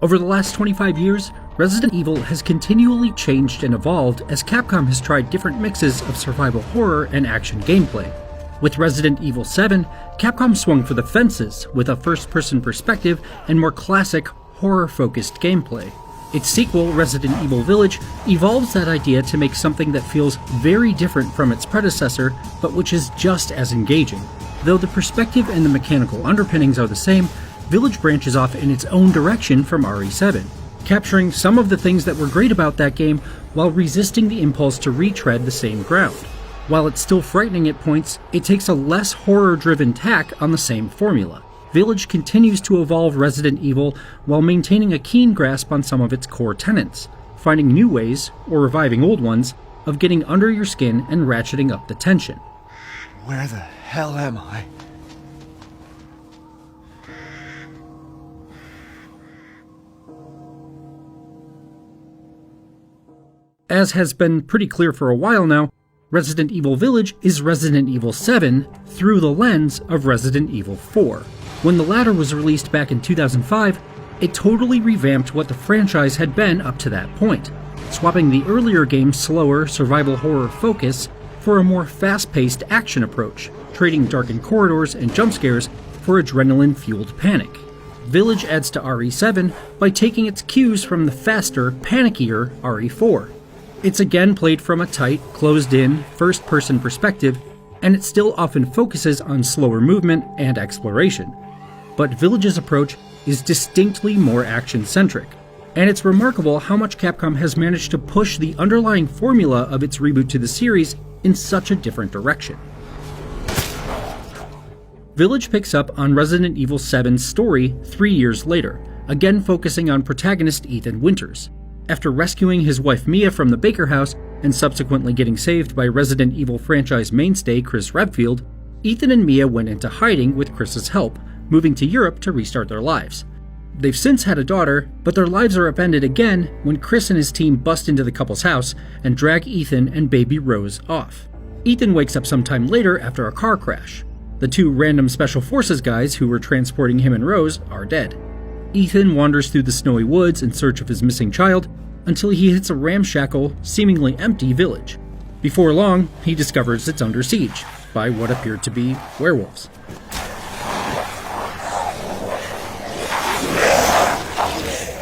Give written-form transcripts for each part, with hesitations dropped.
Over the last 25 years, Resident Evil has continually changed and evolved as Capcom has tried different mixes of survival horror and action gameplay. With Resident Evil 7, Capcom swung for the fences with a first-person perspective and more classic, horror-focused gameplay. Its sequel, Resident Evil Village, evolves that idea to make something that feels very different from its predecessor, but which is just as engaging. Though the perspective and the mechanical underpinnings are the same, Village branches off in its own direction from RE7, capturing some of the things that were great about that game while resisting the impulse to retread the same ground. While it's still frightening at points, it takes a less horror-driven tack on the same formula. Village continues to evolve Resident Evil while maintaining a keen grasp on some of its core tenets, finding new ways, or reviving old ones, of getting under your skin and ratcheting up the tension. Where the hell am I? As has been pretty clear for a while now, Resident Evil Village is Resident Evil 7 through the lens of Resident Evil 4. When the latter was released back in 2005, it totally revamped what the franchise had been up to that point, swapping the earlier game's slower survival horror focus for a more fast-paced action approach, trading darkened corridors and jump scares for adrenaline-fueled panic. Village adds to RE7 by taking its cues from the faster, panickier RE4. It's again played from a tight, closed-in, first-person perspective, and it still often focuses on slower movement and exploration. But Village's approach is distinctly more action-centric, and it's remarkable how much Capcom has managed to push the underlying formula of its reboot to the series in such a different direction. Village picks up on Resident Evil 7's story 3 years later, again focusing on protagonist Ethan Winters. After rescuing his wife Mia from the Baker house and subsequently getting saved by Resident Evil franchise mainstay Chris Redfield, Ethan and Mia went into hiding with Chris's help, moving to Europe to restart their lives. They've since had a daughter, but their lives are upended again when Chris and his team bust into the couple's house and drag Ethan and baby Rose off. Ethan wakes up sometime later after a car crash. The two random Special Forces guys who were transporting him and Rose are dead. Ethan wanders through the snowy woods in search of his missing child until he hits a ramshackle, seemingly empty village. Before long, he discovers it's under siege by what appeared to be werewolves.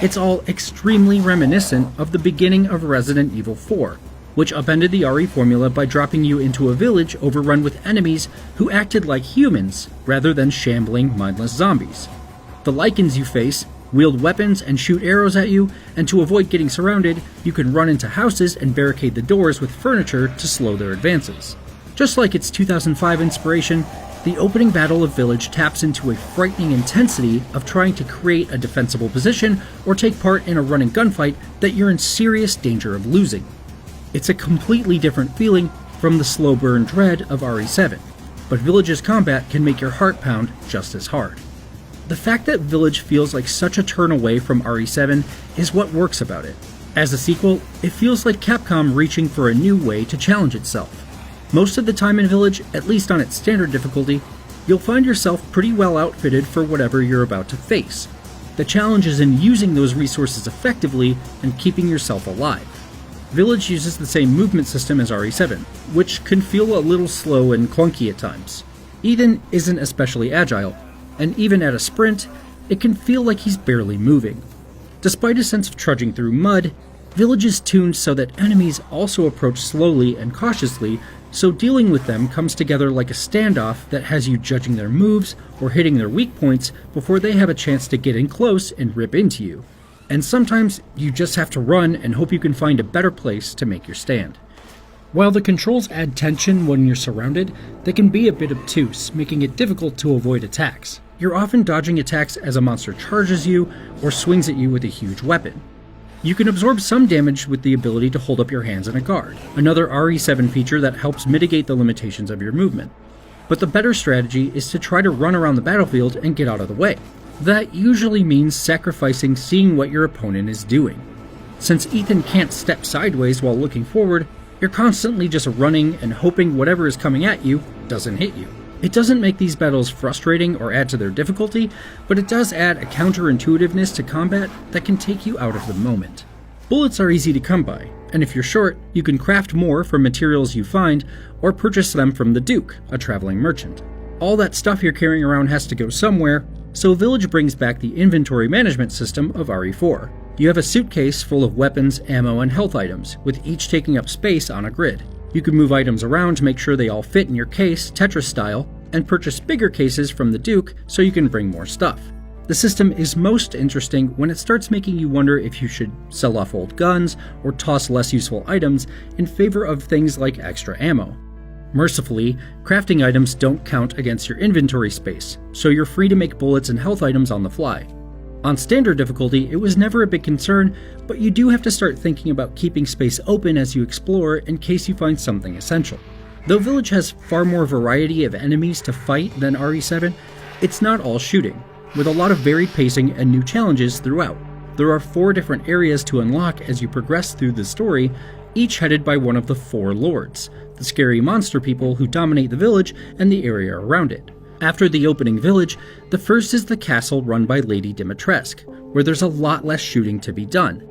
It's all extremely reminiscent of the beginning of Resident Evil 4, which upended the RE formula by dropping you into a village overrun with enemies who acted like humans rather than shambling, mindless zombies. The Lycans you face wield weapons and shoot arrows at you, and to avoid getting surrounded, you can run into houses and barricade the doors with furniture to slow their advances. Just like its 2005 inspiration, the opening battle of Village taps into a frightening intensity of trying to create a defensible position or take part in a running gunfight that you're in serious danger of losing. It's a completely different feeling from the slow burn dread of RE7, but Village's combat can make your heart pound just as hard. The fact that Village feels like such a turn away from RE7 is what works about it. As a sequel, it feels like Capcom reaching for a new way to challenge itself. Most of the time in Village, at least on its standard difficulty, you'll find yourself pretty well outfitted for whatever you're about to face. The challenge is in using those resources effectively and keeping yourself alive. Village uses the same movement system as RE7, which can feel a little slow and clunky at times. Ethan isn't especially agile, and even at a sprint, it can feel like he's barely moving. Despite a sense of trudging through mud, Village is tuned so that enemies also approach slowly and cautiously, so dealing with them comes together like a standoff that has you judging their moves or hitting their weak points before they have a chance to get in close and rip into you. And sometimes you just have to run and hope you can find a better place to make your stand. While the controls add tension when you're surrounded, they can be a bit obtuse, making it difficult to avoid attacks. You're often dodging attacks as a monster charges you or swings at you with a huge weapon. You can absorb some damage with the ability to hold up your hands in a guard, another RE7 feature that helps mitigate the limitations of your movement. But the better strategy is to try to run around the battlefield and get out of the way. That usually means sacrificing seeing what your opponent is doing. Since Ethan can't step sideways while looking forward, you're constantly just running and hoping whatever is coming at you doesn't hit you. It doesn't make these battles frustrating or add to their difficulty, but it does add a counterintuitiveness to combat that can take you out of the moment. Bullets are easy to come by, and if you're short, you can craft more from materials you find or purchase them from the Duke, a traveling merchant. All that stuff you're carrying around has to go somewhere, so Village brings back the inventory management system of RE4. You have a suitcase full of weapons, ammo, and health items, with each taking up space on a grid. You can move items around to make sure they all fit in your case, Tetris style, and purchase bigger cases from the Duke so you can bring more stuff. The system is most interesting when it starts making you wonder if you should sell off old guns or toss less useful items in favor of things like extra ammo. Mercifully, crafting items don't count against your inventory space, so you're free to make bullets and health items on the fly. On standard difficulty, it was never a big concern, but you do have to start thinking about keeping space open as you explore in case you find something essential. Though Village has far more variety of enemies to fight than RE7, it's not all shooting, with a lot of varied pacing and new challenges throughout. There are 4 different areas to unlock as you progress through the story, each headed by one of the 4 lords, the scary monster people who dominate the village and the area around it. After the opening village, the first is the castle run by Lady Dimitrescu, where there's a lot less shooting to be done.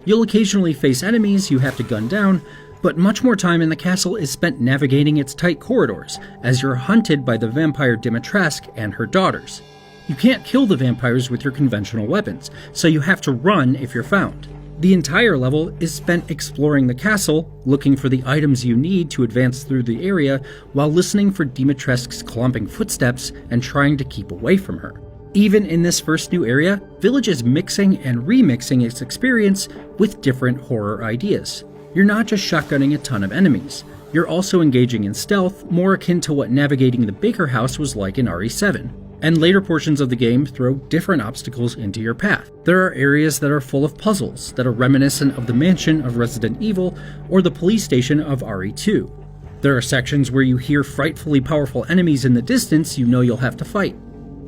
You'll occasionally face enemies you have to gun down, but much more time in the castle is spent navigating its tight corridors, as you're hunted by the vampire Dimitrescu and her daughters. You can't kill the vampires with your conventional weapons, so you have to run if you're found. The entire level is spent exploring the castle, looking for the items you need to advance through the area, while listening for Dimitrescu's clomping footsteps and trying to keep away from her. Even in this first new area, Village is mixing and remixing its experience with different horror ideas. You're not just shotgunning a ton of enemies, you're also engaging in stealth more akin to what navigating the Baker House was like in RE7. And later portions of the game throw different obstacles into your path. There are areas that are full of puzzles that are reminiscent of the mansion of Resident Evil or the police station of RE2. There are sections where you hear frightfully powerful enemies in the distance you know you'll have to fight.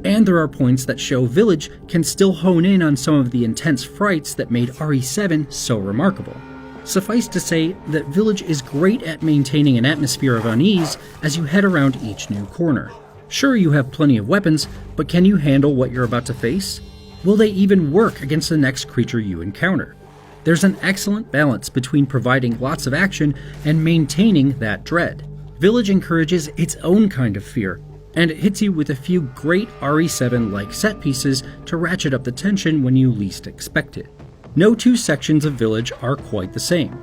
And there are points that show Village can still hone in on some of the intense frights that made RE7 so remarkable. Suffice to say that Village is great at maintaining an atmosphere of unease as you head around each new corner. Sure, you have plenty of weapons, but can you handle what you're about to face? Will they even work against the next creature you encounter? There's an excellent balance between providing lots of action and maintaining that dread. Village encourages its own kind of fear, and it hits you with a few great RE7-like set pieces to ratchet up the tension when you least expect it. No 2 sections of Village are quite the same.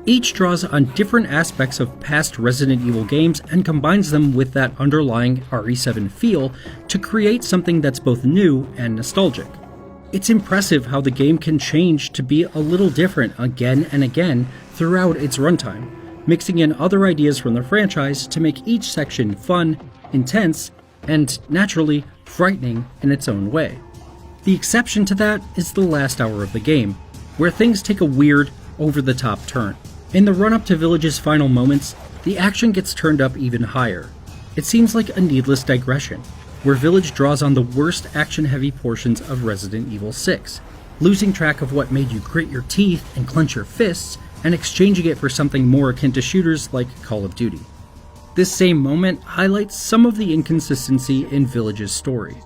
Each draws on different aspects of past Resident Evil games and combines them with that underlying RE7 feel to create something that's both new and nostalgic. It's impressive how the game can change to be a little different again and again throughout its runtime, mixing in other ideas from the franchise to make each section fun, intense, and, naturally, frightening in its own way. The exception to that is the last hour of the game, where things take a weird, over-the-top turn. In the run-up to Village's final moments, the action gets turned up even higher. It seems like a needless digression, where Village draws on the worst action-heavy portions of Resident Evil 6, losing track of what made you grit your teeth and clench your fists, and exchanging it for something more akin to shooters like Call of Duty. This same moment highlights some of the inconsistency in Village's story.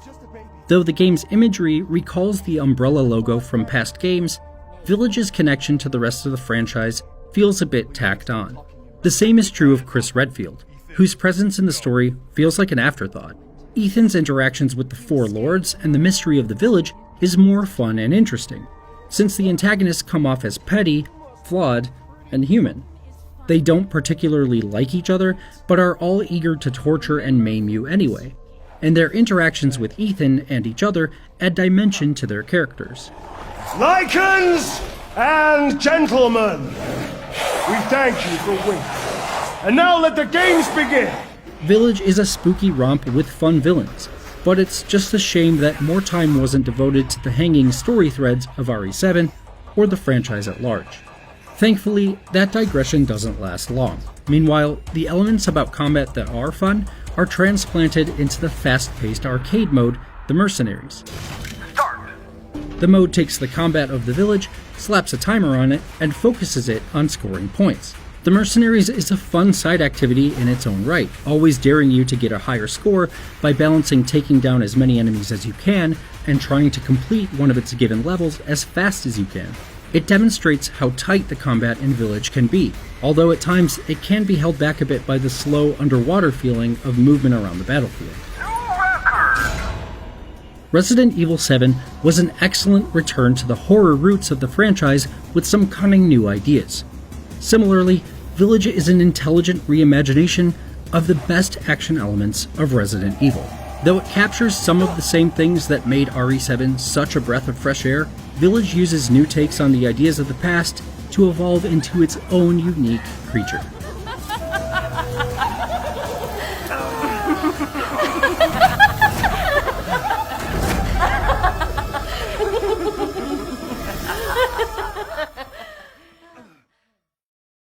Though the game's imagery recalls the Umbrella logo from past games, Village's connection to the rest of the franchise feels a bit tacked on. The same is true of Chris Redfield, whose presence in the story feels like an afterthought. Ethan's interactions with the 4 lords and the mystery of the village is more fun and interesting, since the antagonists come off as petty, flawed, and human. They don't particularly like each other, but are all eager to torture and maim you anyway, and their interactions with Ethan and each other add dimension to their characters. Lycans and gentlemen, we thank you for waiting. And now let the games begin! Village is a spooky romp with fun villains, but it's just a shame that more time wasn't devoted to the hanging story threads of RE7 or the franchise at large. Thankfully, that digression doesn't last long. Meanwhile, the elements about combat that are fun are transplanted into the fast-paced arcade mode, the Mercenaries. The mode takes the combat of the village, slaps a timer on it, and focuses it on scoring points. The Mercenaries is a fun side activity in its own right, always daring you to get a higher score by balancing taking down as many enemies as you can and trying to complete one of its given levels as fast as you can. It demonstrates how tight the combat in Village can be, although at times it can be held back a bit by the slow underwater feeling of movement around the battlefield. Resident Evil 7 was an excellent return to the horror roots of the franchise with some cunning new ideas. Similarly, Village is an intelligent reimagination of the best action elements of Resident Evil. Though it captures some of the same things that made RE7 such a breath of fresh air, Village uses new takes on the ideas of the past to evolve into its own unique creature.